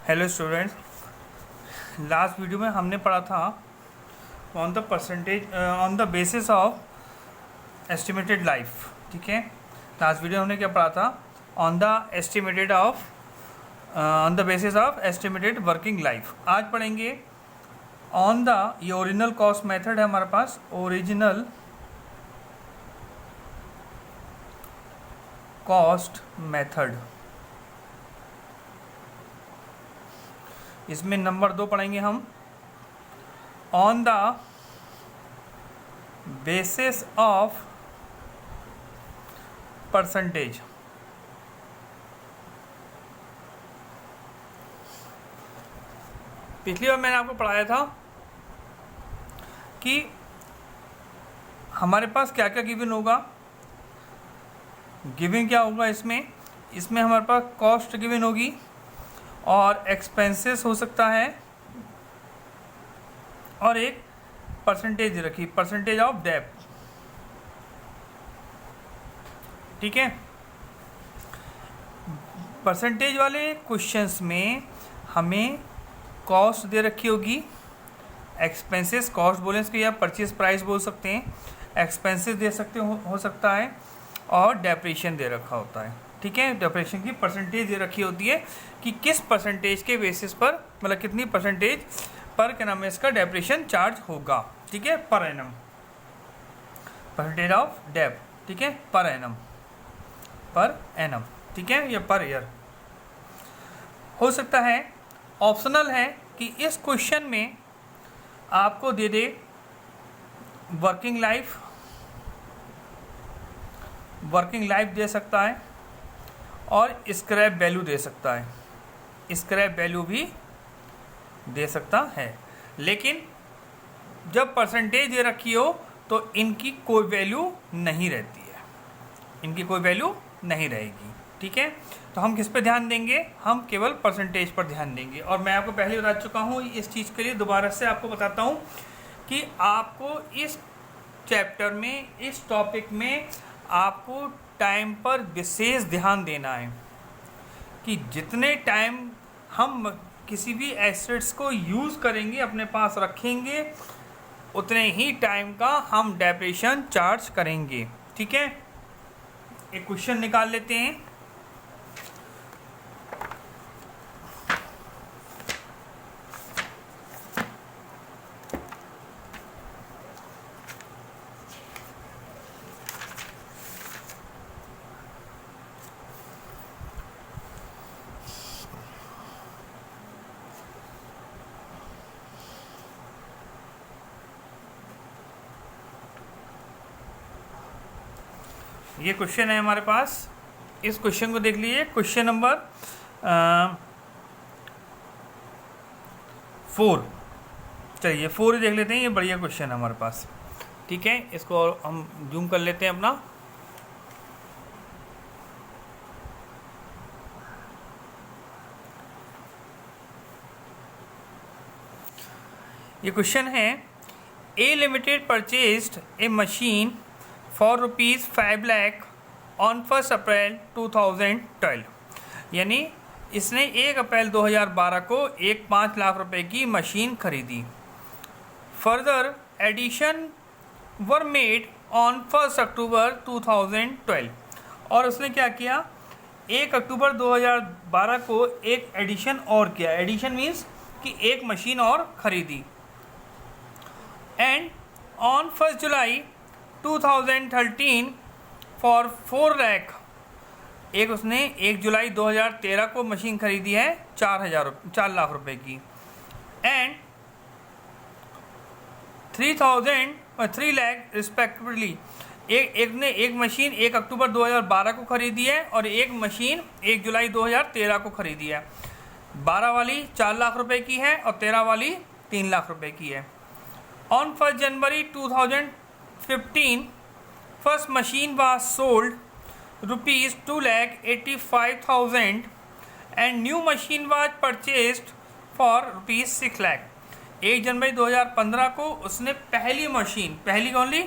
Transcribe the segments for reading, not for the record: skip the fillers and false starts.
Hello students, last video में हमने पढ़ा था on the percentage on the basis of estimated life. ठीक है, लास्ट वीडियो हमने क्या पढ़ा था? On the estimated of on the basis of estimated working life. आज पढ़ेंगे ऑन द, ये ओरिजिनल कॉस्ट मेथड है हमारे पास, ओरिजिनल कॉस्ट मेथड। इसमें नंबर 2 पढ़ेंगे हम, on the basis of percentage. पिछली बार मैंने आपको पढ़ाया था कि हमारे पास क्या क्या गिवन होगा। गिवन क्या होगा इसमें हमारे पास कॉस्ट गिवन होगी और एक्सपेंसेस हो सकता है और एक परसेंटेज रखी, परसेंटेज ऑफ डेप्थ। ठीक है, परसेंटेज वाले क्वेश्चंस में हमें कॉस्ट दे रखी होगी, एक्सपेंसेस, कॉस्ट बोले इसको या परचेज प्राइस बोल सकते हैं, एक्सपेंसेस दे सकते हो सकता है और डेप्रिसिएशन दे रखा होता है। ठीक है, डेप्रिसिएशन की परसेंटेज दे रखी होती है कि किस परसेंटेज के बेसिस पर, मतलब कितनी परसेंटेज पर क्या नाम है इसका डेप्रिसिएशन चार्ज होगा। ठीक है, per annum, percentage of debt. ठीक है, पर एनम, पर एनम। ठीक है, या पर ईयर हो सकता है। ऑप्शनल है कि इस क्वेश्चन में आपको दे दे वर्किंग लाइफ दे सकता है और स्क्रैप वैल्यू दे सकता है, स्क्रैप वैल्यू भी दे सकता है। लेकिन जब परसेंटेज दे रखी हो तो इनकी कोई वैल्यू नहीं रहती है, इनकी कोई वैल्यू नहीं रहेगी। ठीक है, तो हम किस पे ध्यान देंगे? हम केवल परसेंटेज पर ध्यान देंगे। और मैं आपको पहले बता चुका हूँ, इस चीज़ के लिए दोबारा से आपको बताता हूँ कि आपको इस चैप्टर में, इस टॉपिक में आपको टाइम पर विशेष ध्यान देना है कि जितने टाइम हम किसी भी एसेट्स को यूज़ करेंगे, अपने पास रखेंगे, उतने ही टाइम का हम डेप्रिसिएशन चार्ज करेंगे। ठीक है, एक क्वेश्चन निकाल लेते हैं। ये क्वेश्चन है हमारे पास, इस क्वेश्चन को देख लीजिए। क्वेश्चन नंबर 4, चलिए 4 ही देख लेते हैं। ये बढ़िया क्वेश्चन है हमारे पास। ठीक है, इसको और हम जूम कर लेते हैं अपना। ये क्वेश्चन है, A limited purchased a machine for ₹5 lakh on 1 April 2012। यानी इसने 1 अप्रैल 2012 को एक 5 लाख रुपए की मशीन खरीदी। Further addition were made on 1 October 2012। और उसने क्या किया? 1 अक्टूबर 2012 को एक एडिशन और किया। एडिशन मीन्स कि एक मशीन और खरीदी। And on 1 July 2013 for 4 lakh, एक उसने 1 जुलाई 2013 को मशीन खरीदी है 4 लाख रुपए की। एंड 3 लाख रिस्पेक्टिवली, एक मशीन 1 अक्टूबर 2012 को खरीदी है और एक मशीन 1 जुलाई 2013 को खरीदी है। 12 वाली 4 लाख रुपए की है और 13 वाली 3 लाख रुपए की है। On 1 January 2015 first machine was sold ₹2,85,000 and new machine was purchased for ₹6 lakh। 1 जनवरी 2015 को उसने पहली मशीन, पहली ओनली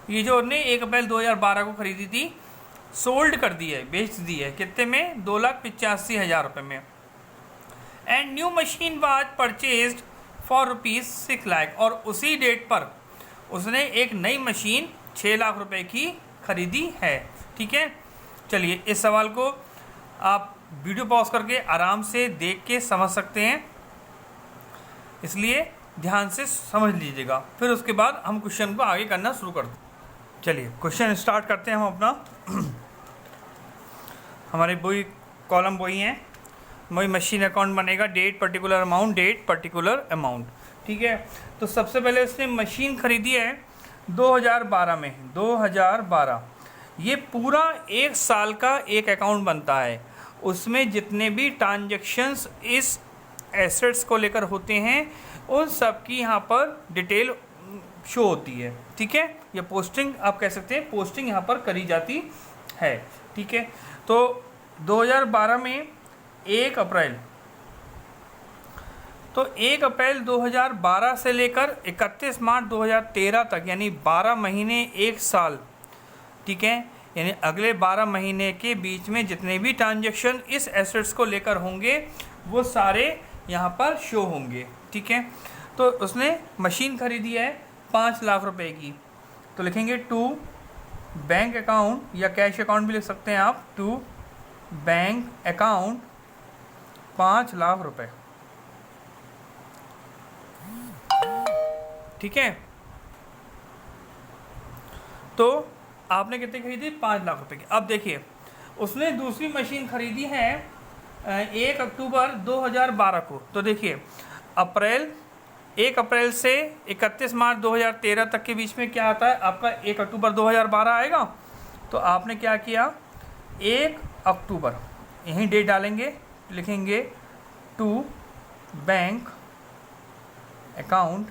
ये जो उसने 1 अप्रैल 2012 को खरीदी थी, सोल्ड कर दी है, बेच दी है। कितने में? 2,85,000 रुपये में। And new machine was purchased for ₹6 lakh, और उसी डेट पर उसने एक नई मशीन 6 लाख रुपए की खरीदी है। ठीक है, चलिए इस सवाल को आप वीडियो पॉज करके आराम से देख के समझ सकते हैं, इसलिए ध्यान से समझ लीजिएगा, फिर उसके बाद हम क्वेश्चन को आगे करना शुरू करते हैं। चलिए क्वेश्चन स्टार्ट करते हैं हम अपना। हमारे वही कॉलम वही हैं, वही मशीन अकाउंट बनेगा, date particular amount, date particular amount. ठीक है, तो सबसे पहले उसने मशीन खरीदी है 2012 में, 2012। ये पूरा एक साल का एक अकाउंट बनता है, उसमें जितने भी ट्रांजैक्शंस इस एसेट्स को लेकर होते हैं उन सब की यहाँ पर डिटेल शो होती है। ठीक है, ये पोस्टिंग आप कह सकते हैं, पोस्टिंग यहाँ पर करी जाती है। ठीक है, तो 2012 में 1 अप्रैल, तो 1 अप्रैल 2012 से लेकर 31 मार्च 2013 तक, यानी 12 महीने 1 साल। ठीक है, यानी अगले 12 महीने के बीच में जितने भी ट्रांजैक्शन इस एसेट्स को लेकर होंगे वो सारे यहाँ पर शो होंगे। ठीक है, तो उसने मशीन खरीदी है 5 लाख रुपए की, तो लिखेंगे टू बैंक अकाउंट, या कैश अकाउंट भी लिख सकते हैं आप, टू बैंक अकाउंट 5 लाख रुपए। ठीक है, तो आपने कितने खरीदी? 5 लाख रुपए की। अब देखिए उसने दूसरी मशीन खरीदी है 1 अक्टूबर 2012 को, तो देखिए अप्रैल 1 अप्रैल से 31 मार्च 2013 तक के बीच में क्या आता है आपका? 1 अक्टूबर 2012 आएगा। तो आपने क्या किया? 1 अक्टूबर यहीं डेट डालेंगे, लिखेंगे टू बैंक अकाउंट,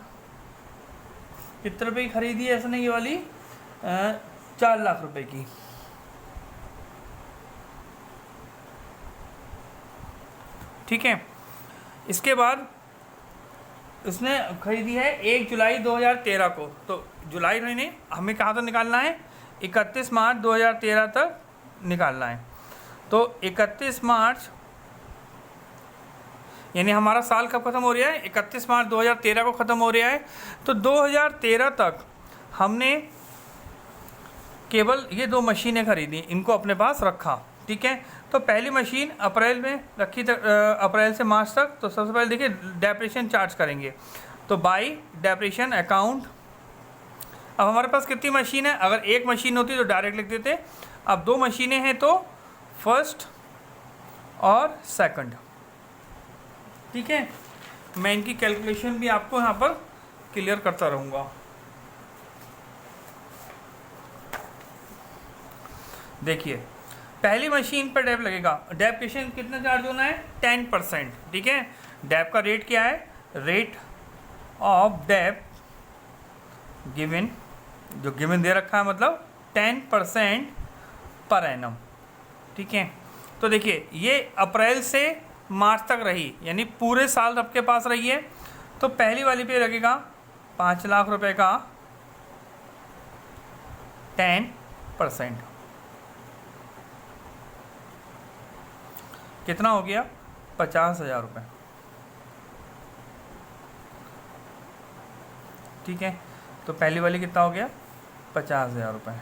कितने रुपये की खरीदी है इसने ये वाली? 4 लाख रुपए की। ठीक है, इसके बाद उसने खरीदी है 1 जुलाई 2013 को, तो जुलाई महीने हमें कहाँ तक निकालना है? 31 मार्च 2013 तक निकालना है। तो 31 मार्च यानी हमारा साल कब ख़त्म हो रहा है? 31 मार्च 2013 को ख़त्म हो रहा है। तो 2013 तक हमने केवल ये 2 मशीनें खरीदी, इनको अपने पास रखा। ठीक है, तो पहली मशीन अप्रैल में रखी तक, अप्रैल से मार्च तक। तो सबसे पहले देखिए डेप्रिसिएशन चार्ज करेंगे, तो बाई डेप्रिसिएशन अकाउंट। अब हमारे पास कितनी मशीन है? अगर एक मशीन होती तो डायरेक्ट लिख देते, अब 2 मशीनें हैं तो फर्स्ट और सेकंड। ठीक है, मैं इनकी कैलकुलेशन भी आपको यहाँ पर क्लियर करता रहूँगा। देखिए पहली मशीन पर डेप लगेगा, डेप्रिसिएशन कितना चार्ज होना है? 10%। ठीक है, डेप का रेट क्या है? रेट ऑफ डेप गिवन, जो गिवन दे रखा है मतलब 10% पर एनम। ठीक है, तो देखिए ये अप्रैल से मार्च तक रही, यानी पूरे साल आपके पास रही है। तो पहली वाली पे लगेगा 5 लाख रुपए का 10%, कितना हो गया? 50,000 रुपये। ठीक है, तो पहली वाली कितना हो गया? 50,000 रुपये।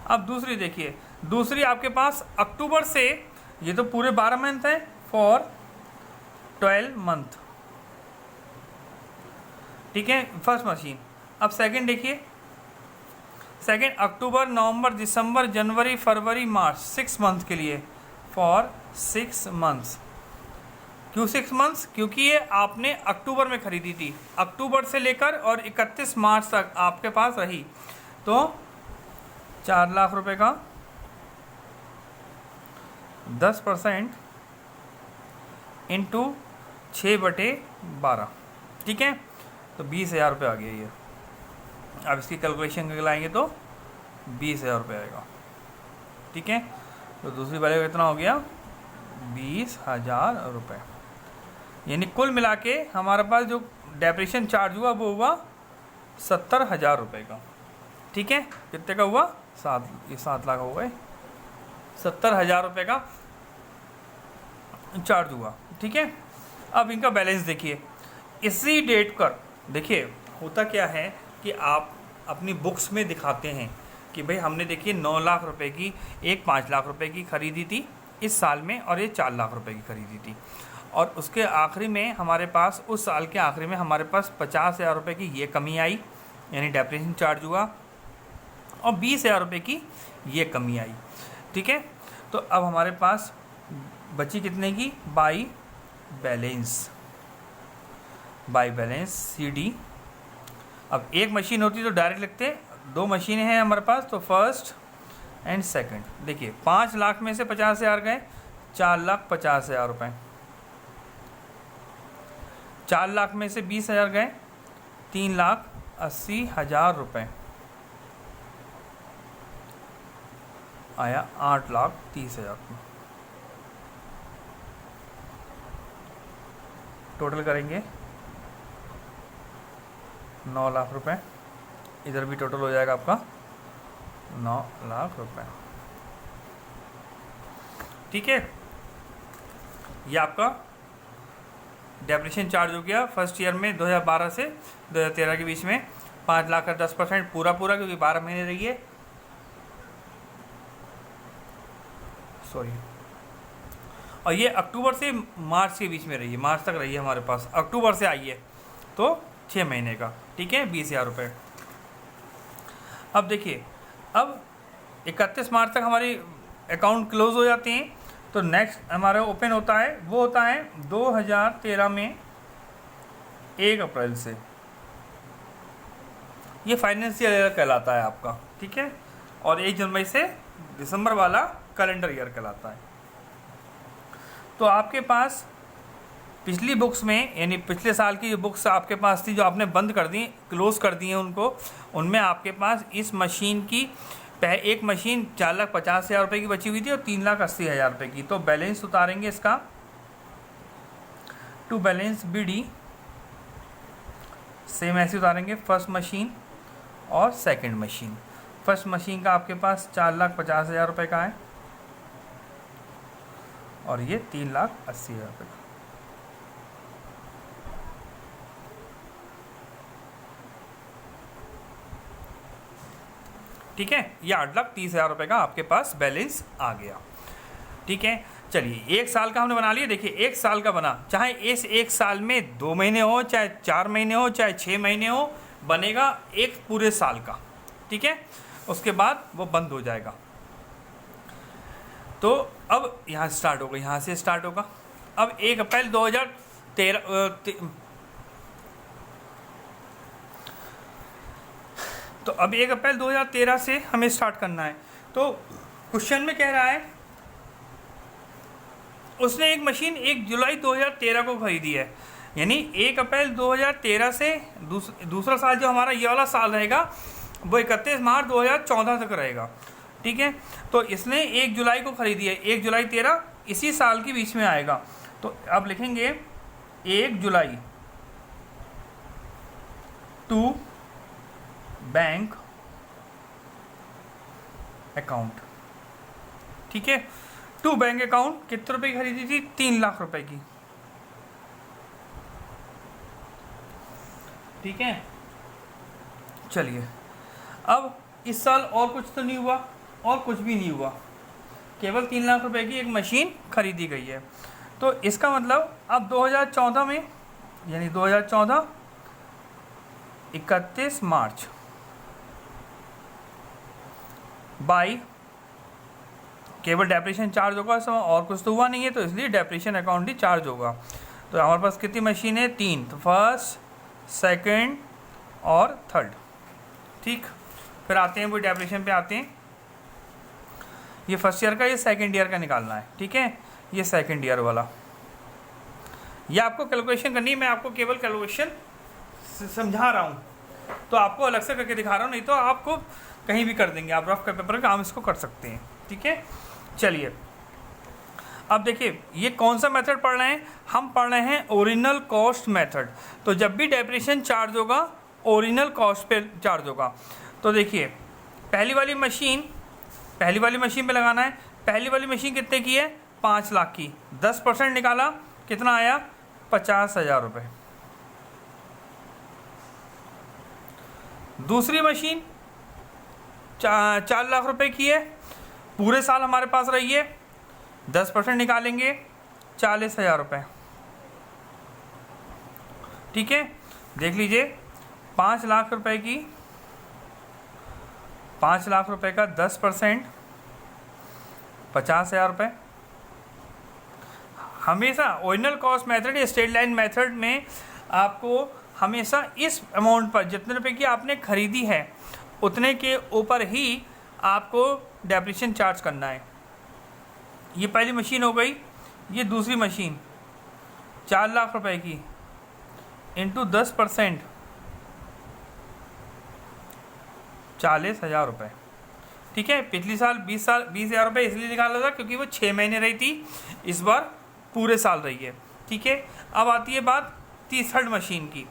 अब दूसरी देखिए, दूसरी आपके पास अक्टूबर से, ये तो पूरे 12 मंथ है, फॉर 12 मंथ। ठीक है, फर्स्ट मशीन। अब सेकंड देखिए, सेकंड अक्टूबर, नवंबर, दिसंबर, जनवरी, फरवरी, मार्च, 6 मंथ के लिए, फॉर 6 मंथ्स। क्यों 6 मंथ्स? क्योंकि ये आपने अक्टूबर में खरीदी थी, अक्टूबर से लेकर और 31 मार्च तक आपके पास रही। तो 4 लाख रुपए का 10% इंटू 6/12। ठीक है, तो 20,000 रुपये आ गया ये। अब इसकी कैलकुलेशन करके लाएंगे तो 20,000 रुपये आएगा। ठीक है, तो दूसरी वाले का कितना हो गया? 20,000 रुपये। यानी कुल मिला के हमारे पास जो डेप्रिसिएशन चार्ज हुआ वो हुआ 70,000 रुपये का। ठीक है, कितने का हुआ? 7 लाख हो गए। 70,000 रुपये का चार्ज हुआ। ठीक है, अब इनका बैलेंस देखिए, इसी डेट पर देखिए होता क्या है कि आप अपनी बुक्स में दिखाते हैं कि भाई हमने देखिए 9 लाख रुपए की, एक 5 लाख रुपए की खरीदी थी इस साल में, और ये 4 लाख रुपए की खरीदी थी, और उसके आखिरी में हमारे पास, उस साल के आखिरी में हमारे पास 50,000 रुपये की ये कमी आई, यानी डेप्रिसिएशन चार्ज हुआ, और 20,000 रुपये की ये कमी आई। ठीक है, तो अब हमारे पास बची कितने की, बाई बैलेंस सी डी। अब एक मशीन होती तो डायरेक्ट लिखते, 2 मशीनें हैं हमारे पास, तो फर्स्ट एंड सेकंड। देखिए 5 लाख में से 50,000 गए, 4,50,000 रुपये। 4 लाख में से 20,000 गए, 3,80,000 रुपये, आया 8,30,000 रुपये। टोटल करेंगे 9 लाख रुपए, इधर भी टोटल हो जाएगा आपका 9 लाख रुपए। ठीक है, ये आपका डेप्रिसिएशन चार्ज हो गया फर्स्ट ईयर में 2012 से 2013 के बीच में 5 लाख का 10% पूरा, क्योंकि 12 महीने रही है, सॉरी, और ये अक्टूबर से मार्च के बीच में रही है, मार्च तक रही है हमारे पास, अक्टूबर से आई है तो 6 महीने का। ठीक है, 20,000 रुपये। अब देखिए, अब 31 मार्च तक हमारी अकाउंट क्लोज हो जाते हैं, तो नेक्स्ट हमारा ओपन होता है, वो होता है 2013 में 1 अप्रैल से, ये फाइनेंशियल ईयर कहलाता है आपका। ठीक है, और 1 जनवरी से दिसंबर वाला कैलेंडर ईयर कहलाता है। तो आपके पास पिछली बुक्स में, यानी पिछले साल की जो बुक्स आपके पास थी, जो आपने बंद कर दी, क्लोज कर दी हैं उनको, उनमें आपके पास इस मशीन की एक मशीन 4,50,000 रुपये की बची हुई थी और 3,80,000 रुपये की। तो बैलेंस उतारेंगे इसका, to balance B D, same ऐसे उतारेंगे फर्स्ट मशीन और सेकंड मशीन। फर्स्ट मशीन का आपके पास 4,50,000 रुपये का है, और ये 3,80,000 रुपये का। ठीक है, ये 8,30,000 रुपये का आपके पास बैलेंस आ गया। ठीक है, चलिए 1 साल का हमने बना लिया। देखिए 1 साल का बना, चाहे इस 1 साल में 2 महीने हो, चाहे 4 महीने हो, चाहे 6 महीने हो, बनेगा एक पूरे साल का। ठीक है, उसके बाद वो बंद हो जाएगा। तो अब यहाँ स्टार्ट होगा, यहाँ से स्टार्ट होगा। अब 1 अप्रैल 2013, तो अब 1 अप्रैल 2013 से हमें स्टार्ट करना है। तो क्वेश्चन में कह रहा है उसने एक मशीन 1 जुलाई 2013 को खरीदी है, यानी 1 अप्रैल 2013 से दूसरा साल जो हमारा ये वाला साल रहेगा वो 31 मार्च 2014 तक रहेगा। ठीक है, तो इसने 1 जुलाई को खरीदी है, 1 जुलाई 13 इसी साल के बीच में आएगा। तो अब लिखेंगे 1 जुलाई टू बैंक अकाउंट। ठीक है, टू बैंक अकाउंट कितने रुपए की खरीदी थी, 3 लाख रुपए की। ठीक है, चलिए अब इस साल और कुछ तो नहीं हुआ, और कुछ भी नहीं हुआ, केवल 3 लाख रुपए की एक मशीन खरीदी गई है। तो इसका मतलब अब 2014 में, यानी 2014 31 मार्च बाई, केवल डेप्रिसिएशन चार्ज होगा इसमें, और कुछ तो हुआ नहीं है, तो इसलिए डेप्रिसिएशन अकाउंट ही चार्ज होगा। तो हमारे पास कितनी मशीन है, 3, तो फर्स्ट, सेकंड और थर्ड। ठीक, फिर आते हैं वो डेप्रिसिएशन पे आते हैं। ये फर्स्ट ईयर का, ये सेकंड ईयर का निकालना है। ठीक है, ये सेकंड ईयर वाला, ये आपको कैलकुलेशन करनी है, मैं आपको केवल कैलकुलेशन समझा रहा हूँ, तो आपको अलग से करके दिखा रहा हूँ, नहीं तो आपको कहीं भी कर देंगे, आप रफ पेपर का काम इसको कर सकते हैं। ठीक है, चलिए अब देखिए ये कौन सा मेथड पढ़ रहे हैं, हम पढ़ रहे हैं ओरिजिनल कॉस्ट मेथड। तो जब भी डेप्रिसिएशन चार्ज होगा ओरिजिनल कॉस्ट पे चार्ज होगा। तो देखिए पहली वाली मशीन पे लगाना है। पहली वाली मशीन कितने की है, 5 लाख की, 10% निकाला, कितना आया? 50,000 रुपये। दूसरी मशीन 4 लाख रुपए की है, पूरे साल हमारे पास रही है, 10% निकालेंगे, 40,000 रुपये। ठीक है, देख लीजिए, 5 लाख रुपए की, 5 लाख रुपए का 10%, 50,000 रुपये। हमेशा ओरिजिनल कॉस्ट मेथड या स्ट्रेट लाइन मेथड में आपको हमेशा इस अमाउंट पर, जितने रुपए की आपने खरीदी है उतने के ऊपर ही आपको डेप्रिसिएशन चार्ज करना है। ये पहली मशीन हो गई। ये दूसरी मशीन 4 लाख रुपए की इंटू 10%, 40,000 रुपये। ठीक है, पिछली साल 20,000 रुपये इसलिए निकाला था क्योंकि वो 6 महीने रही थी, इस बार पूरे साल रही है। ठीक है, अब आती है बात थर्ड मशीन की।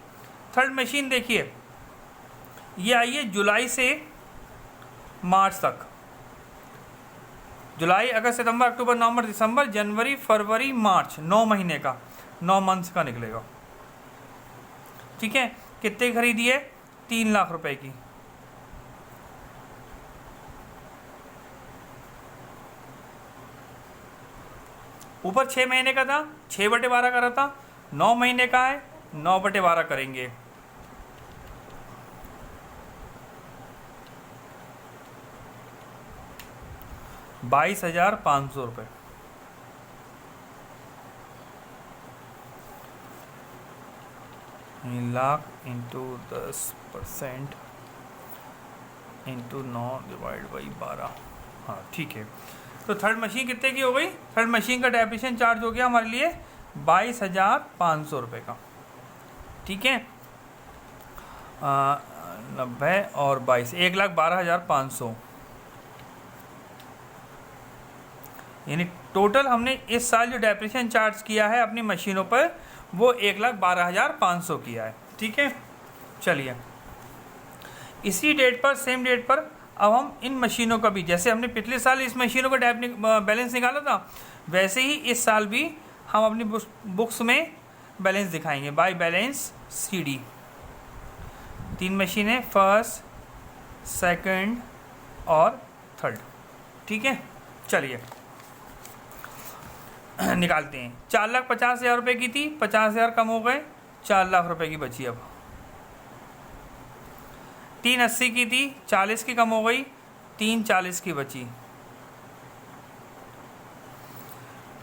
थर्ड मशीन देखिए, ये आई है जुलाई से मार्च तक, जुलाई, अगस्त, सितंबर, अक्टूबर, नवंबर, दिसंबर, जनवरी, फरवरी, मार्च, 9 महीने का, 9 मंथ्स का निकलेगा। ठीक है, कितने खरीदी है? 3 लाख रुपए की। ऊपर 6 महीने का था, 6/12 का रहा था, 9 महीने का है, 9/12 करेंगे। ₹22,500। Lakh into 10% into 9 divide by 12। हाँ ठीक है, तो थर्ड मशीन कितने की हो गई? थर्ड मशीन का डेप्रिसिएशन चार्ज हो गया हमारे लिए 22,500 रुपये का। ठीक है, 90 और 22, 1,12,500, यानी टोटल हमने इस साल जो डेप्रिसिएशन चार्ज किया है अपनी मशीनों पर वो 1,12,500 किया है। ठीक है, चलिए इसी डेट पर, सेम डेट पर अब हम इन मशीनों का भी, जैसे हमने पिछले साल इस मशीनों का बैलेंस निकाला था, वैसे ही इस साल भी हम अपनी बुक्स में बैलेंस दिखाएंगे बाय बैलेंस CD। 3 मशीनें, फर्स्ट, सेकंड और थर्ड। ठीक है, चलिए निकालते हैं। 4,50,000 रुपये की थी, 50,000 कम हो गए, 4 लाख रुपए की बची। अब 3,80 की थी, 40 की कम हो गई, 3,40 की बची।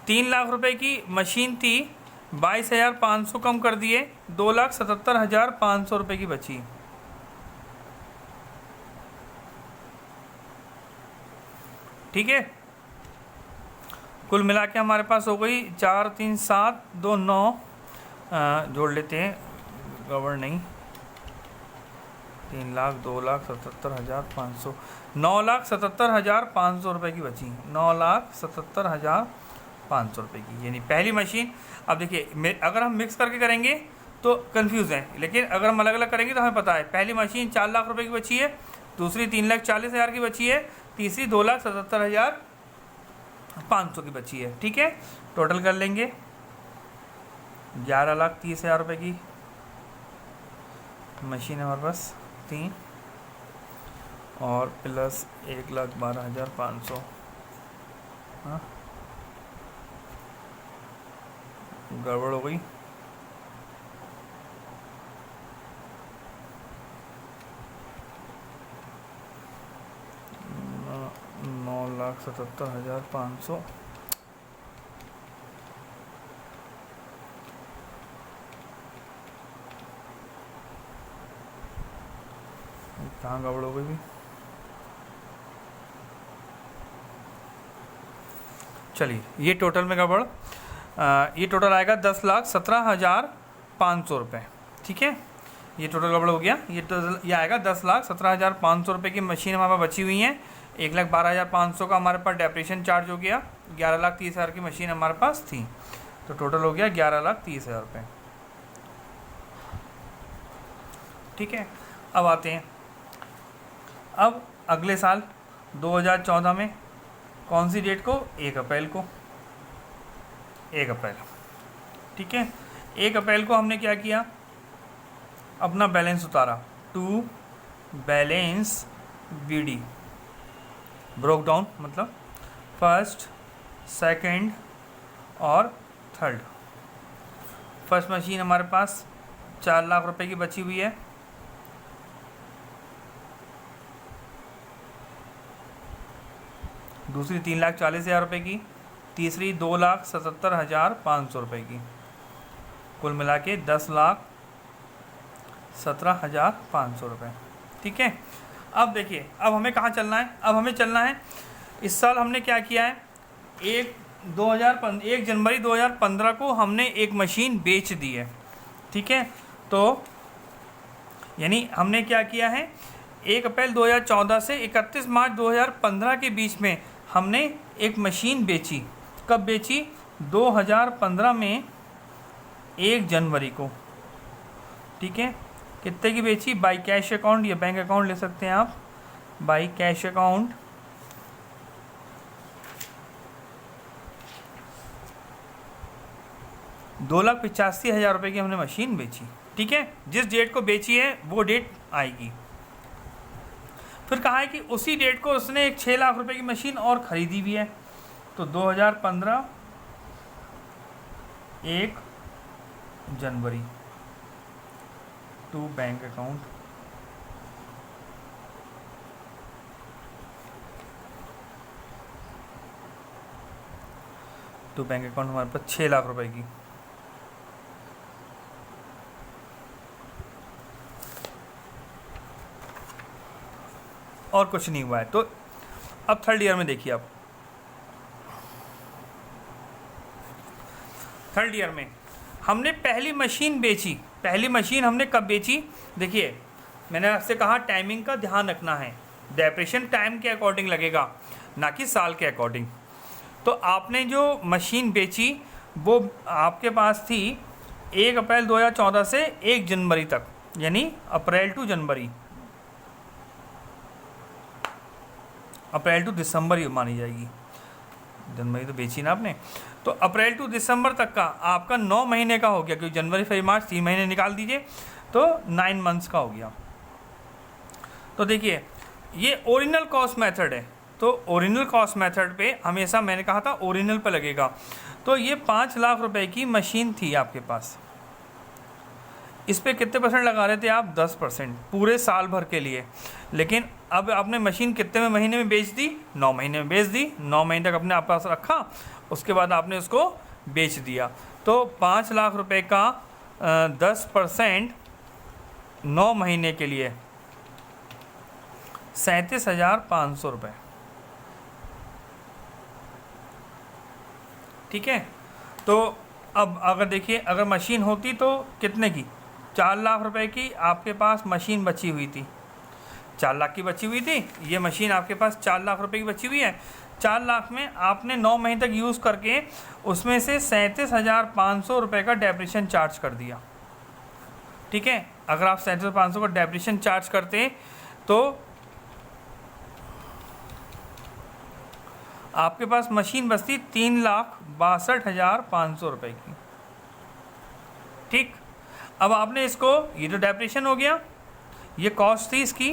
3 लाख रुपए की मशीन थी, 22,500 कम कर दिए, 2,77,500 रुपये की बची। ठीक है, कुल मिला के हमारे पास हो गई 4, 3, 7, 2, 9, जोड़ लेते हैं, गड़बड़ नहीं, 3 लाख, 2,77,500, 9,77,500 रुपये की बची, 9,77,500 रुपये की, यानी पहली मशीन। अब देखिए, अगर हम मिक्स करके करेंगे तो कंफ्यूज है, लेकिन अगर हम अलग अलग करेंगे तो हमें पता है। पहली मशीन 4 लाख रुपये की बची है, दूसरी 3,40,000 की बची है, तीसरी 2,77,500 की बची है। ठीक है, टोटल कर लेंगे, 11,30,000 रुपये की मशीन है हमारे पास 3, और प्लस 1,12,500। हाँ, गड़बड़ हो गई, $9,77,500। कहाँ गड़बड़ हो गई भी? चलिए, ये टोटल में गड़बड़, ये टोटल आएगा 10,17,500 रुपये। ठीक है, ये टोटल गड़बड़ हो गया। ये आएगा 10,17,500 रुपये की मशीन हमारे पास बची हुई हैं। 1,12,500 का हमारे पास डेप्रिसिएशन चार्ज हो गया, 11,30,000 की मशीन हमारे पास थी, तो टोटल हो गया 11,30,000 रुपये। ठीक है, अब आते हैं, अब अगले साल 2014 में कौन सी डेट को? 1 अप्रैल को। 1 अप्रैल। ठीक है, 1 अप्रैल को हमने क्या किया, अपना बैलेंस उतारा, to balance BD, broke down, मतलब फर्स्ट, सेकंड और थर्ड। फर्स्ट मशीन हमारे पास 4 लाख रुपए की बची हुई है, दूसरी 3,40,000 रुपये की, तीसरी 2,77,500 रुपये की, कुल मिला के 10,17,500 रुपये। ठीक है, अब देखिए, अब हमें कहाँ चलना है, अब हमें चलना है, इस साल हमने क्या किया है, 1 जनवरी 2015 को हमने एक मशीन बेच दी है। ठीक है, तो यानी हमने क्या किया है, 1 अप्रैल 2014 से 31 मार्च 2015 के बीच में हमने एक मशीन बेची। कब बेची, 2015 में 1 जनवरी को। ठीक है, कितने की बेची, बाई कैश अकाउंट या बैंक अकाउंट ले सकते हैं आप, बाई कैश अकाउंट 2,85,000 रुपये की हमने मशीन बेची। ठीक है, जिस डेट को बेची है वो डेट आएगी। फिर कहा है कि उसी डेट को उसने एक 6 लाख रुपए की मशीन और ख़रीदी भी है। तो 2015 1 जनवरी two bank account, two bank account हमारे पास 6 लाख रुपए की। और कुछ नहीं हुआ है। तो अब थर्ड ईयर में देखिए, आप थर्ड ईयर में हमने पहली मशीन बेची। पहली मशीन हमने कब बेची, देखिए मैंने आपसे कहा टाइमिंग का ध्यान रखना है, डेप्रिसिएशन टाइम के अकॉर्डिंग लगेगा, ना कि साल के अकॉर्डिंग। तो आपने जो मशीन बेची वो आपके पास थी 1 अप्रैल 2014 से 1 जनवरी तक, यानी अप्रैल टू जनवरी, अप्रैल टू दिसंबर ही मानी जाएगी, जनवरी तो बेची ना आपने। तो अप्रैल टू दिसंबर तक का आपका 9 महीने का हो गया, क्योंकि जनवरी फरवरी मार्च 3 महीने निकाल दीजिए तो 9 मंथ्स का हो गया। तो देखिए ये ओरिजिनल कॉस्ट मेथड है। तो ओरिजिनल कॉस्ट मेथड पे हमेशा मैंने कहा था ओरिजिनल पे लगेगा। तो ये 5 लाख रुपए की मशीन थी आपके पास, इस पे कितने परसेंट लगा रहे थे आप, 10% पूरे साल भर के लिए। लेकिन अब आपने मशीन कितने में महीने में बेच दी, 9 महीने में बेच दी, 9 महीने तक अपने आप पास रखा, उसके बाद आपने उसको बेच दिया। तो 5 लाख रुपए का 10% 9 महीने के लिए 37,500 रुपये। ठीक है, तो अब अगर देखिए अगर मशीन होती तो कितने की, 4 लाख रुपए की आपके पास मशीन बची हुई थी, 4 लाख की बची हुई थी, ये मशीन आपके पास 4 लाख रुपए की बची हुई है। 4 लाख में आपने 9 महीने तक यूज़ करके उसमें से 37,500 रुपये का डेप्रिसिएशन चार्ज कर दिया। ठीक है, अगर आप 37,500 का डेप्रिसिएशन चार्ज करते तो आपके पास मशीन बचती 3,62,500 रुपये की। ठीक, अब आपने इसको, ये तो डेप्रिसिएशन हो गया, ये कॉस्ट थी इसकी,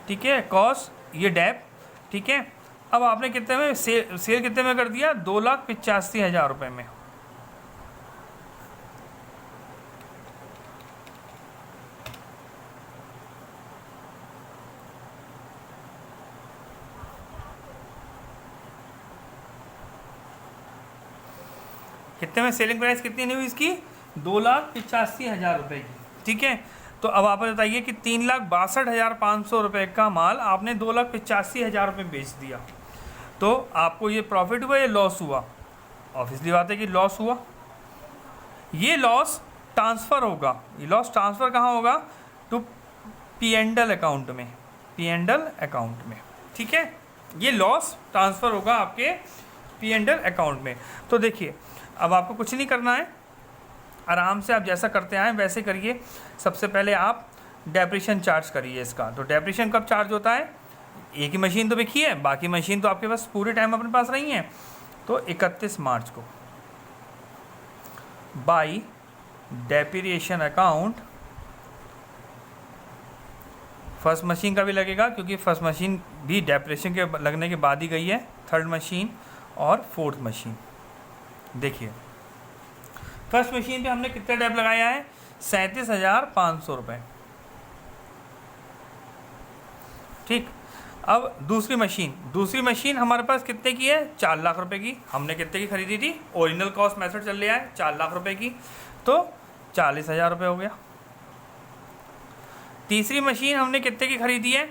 ठीक है, कॉस्ट ये डेप, ठीक है। अब आपने कितने में सेल कितने में कर दिया, 2,85,000 रुपये में। कितने में सेलिंग प्राइस कितनी नहीं हुई इसकी, 2,85,000 रुपये की। ठीक है, तो अब आप बताइए कि 3,62,500 रुपये का माल आपने 2,85,000 रुपये बेच दिया, तो आपको ये प्रॉफिट हुआ या लॉस हुआ? ऑब्वियसली बात है कि लॉस हुआ। ये लॉस ट्रांसफ़र होगा, ये लॉस ट्रांसफ़र कहाँ होगा, टू P&L अकाउंट में, P&L अकाउंट में। ठीक है, ये लॉस ट्रांसफ़र होगा आपके P&L अकाउंट में। तो देखिए अब आपको कुछ नहीं करना है, आराम से आप जैसा करते आए वैसे करिए। सबसे पहले आप डेप्रिसिएशन चार्ज करिए इसका। तो डेप्रिसिएशन कब चार्ज होता है, एक ही मशीन तो बिकी है, बाकी मशीन तो आपके पास पूरे टाइम अपने पास रही हैं। तो 31 मार्च को by depreciation account, first machine का भी लगेगा क्योंकि फर्स्ट मशीन भी डेप्रिसिएशन के लगने के बाद ही गई है, थर्ड मशीन और फोर्थ मशीन। देखिए फर्स्ट मशीन पे हमने कितना डेप लगाया है, 37,500 रुपये। ठीक, अब दूसरी मशीन हमारे पास कितने की है, 4 लाख रुपए की। हमने कितने की खरीदी थी, ओरिजिनल कॉस्ट मेथड चल रहा है, 4 लाख रुपए की, तो 40,000 रुपये हो गया। तीसरी मशीन हमने कितने की खरीदी है,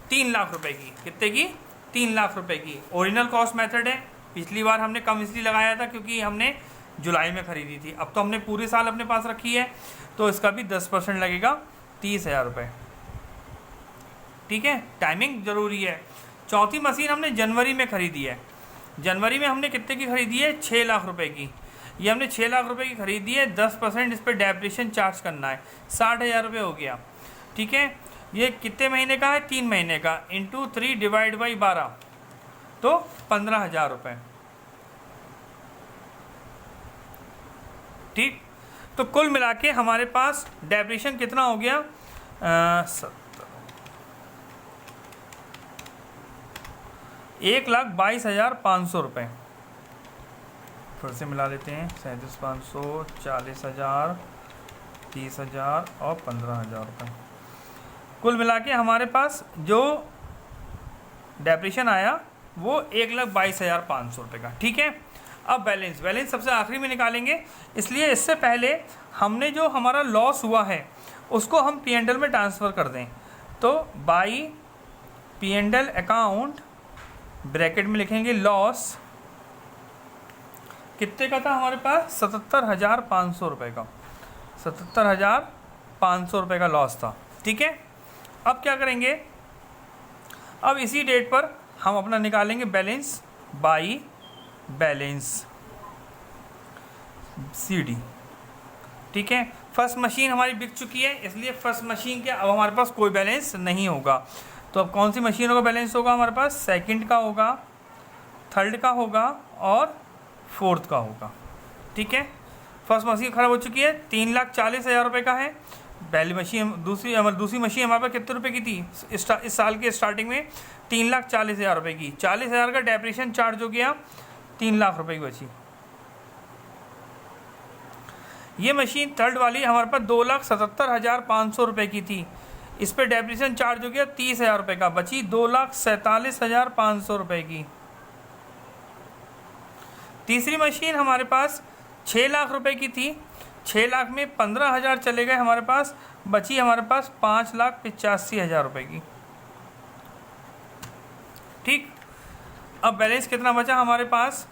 3 लाख रुपए की। कितने की, 3 लाख रुपए की। ओरिजिनल कॉस्ट मेथड है, पिछली बार हमने कम इसलिए लगाया था क्योंकि हमने जुलाई में खरीदी थी, अब तो हमने पूरे साल अपने पास रखी है, तो इसका भी 10% लगेगा, 30,000 रुपये। ठीक है, टाइमिंग जरूरी है। चौथी मशीन हमने जनवरी में खरीदी है। जनवरी में हमने कितने की खरीदी है, 6 लाख रुपए की। ये हमने 6 लाख रुपए की खरीदी है, 10% इस पर डेप्रिसिएशन चार्ज करना है, 60,000 रुपये हो गया। ठीक है, ये कितने महीने का है, 3 महीने का, इंटू 3 डिवाइड बाई 12, तो 15,000 रुपये। ठीक, तो कुल मिला के हमारे पास डेप्रिसिएशन कितना हो गया, 1,22,500 रुपये। फिर से मिला लेते हैं, 37,500, 40,000, 30,000 और 15,000 रुपये। कुल मिला के हमारे पास जो डेप्रिसिएशन आया वो 1,22,500 रुपये का। ठीक है, अब बैलेंस सबसे आखिरी में निकालेंगे, इसलिए इससे पहले हमने जो हमारा लॉस हुआ है उसको हम P&L में ट्रांसफ़र कर दें। तो बाई P&L अकाउंट, ब्रैकेट में लिखेंगे लॉस, कितने का था हमारे पास, 77,500 रुपये का, 77,500 रुपये का लॉस था। ठीक है, अब क्या करेंगे, अब इसी डेट पर हम अपना निकालेंगे बैलेंस बाई बैलेंस CD। ठीक है, फर्स्ट मशीन हमारी बिक चुकी है, इसलिए फर्स्ट मशीन के अब हमारे पास कोई बैलेंस नहीं होगा। तो अब कौन सी मशीनों का बैलेंस होगा हमारे पास, सेकंड का होगा, थर्ड का होगा और फोर्थ का होगा। ठीक है, फर्स्ट मशीन खराब हो चुकी है, 3,40,000 रुपये का है। पहली मशीन, दूसरी मशीन हमारे पास कितने रुपए की थी इस साल के स्टार्टिंग में, 3,40,000 रुपये की। 40,000 का डेप्रिसिएशन चार्ज हो गया, 3 लाख रुपए की बची। ये मशीन थर्ड वाली हमारे पास 2,77,500 रुपये की थी, इस पर डेप्रिसिएशन चार्ज हो गया 30,000 रुपये का, बची 2,47,500 रुपये की। तीसरी मशीन हमारे पास 6 लाख रुपए की थी, 6 लाख में 15,000 चले गए हमारे पास, बची हमारे पास 5,85,000 रुपये की। ठीक, अब बैलेंस कितना बचा हमारे पास,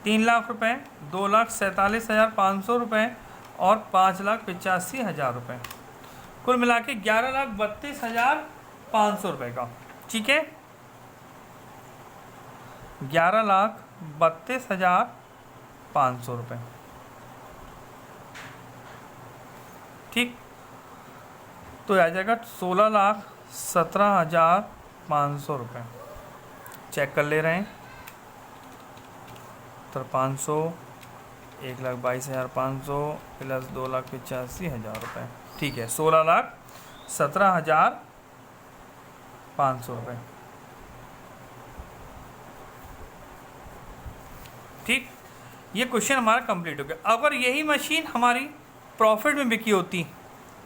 3 लाख रुपये, 2,47,500 रुपये और 5,85,000 रुपये, कुल मिला के 11,32,500 रुपये का। ठीक है, 11,32,500 रुपये। ठीक, तो आ जाएगा 16,17,500 रुपये। चेक कर ले रहे हैं, तो 500, 1,22,500 प्लस 2,85,000 रुपये। ठीक है, 16,17,500 रुपये। ठीक, ये क्वेश्चन हमारा कंप्लीट हो गया। अगर यही मशीन हमारी प्रॉफिट में बिकी होती,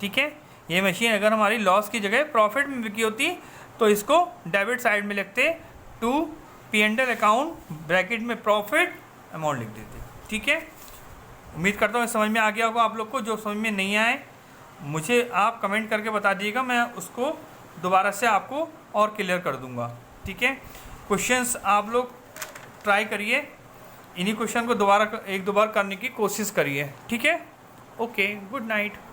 ठीक है, ये मशीन अगर हमारी लॉस की जगह प्रॉफिट में बिकी होती तो इसको डेबिट साइड में लिखते, टू P&L अकाउंट, ब्रैकेट में प्रॉफिट, अमाउंट लिख देते। ठीक है, उम्मीद करता हूँ समझ में आ गया होगा आप लोग को। जो समझ में नहीं आए मुझे आप कमेंट करके बता दीजिएगा, मैं उसको दोबारा से आपको और क्लियर कर दूँगा। ठीक है, क्वेश्चंस आप लोग ट्राई करिए, इन्हीं क्वेश्चन को एक दो बार करने की कोशिश करिए। ठीक है, ओके, गुड नाइट।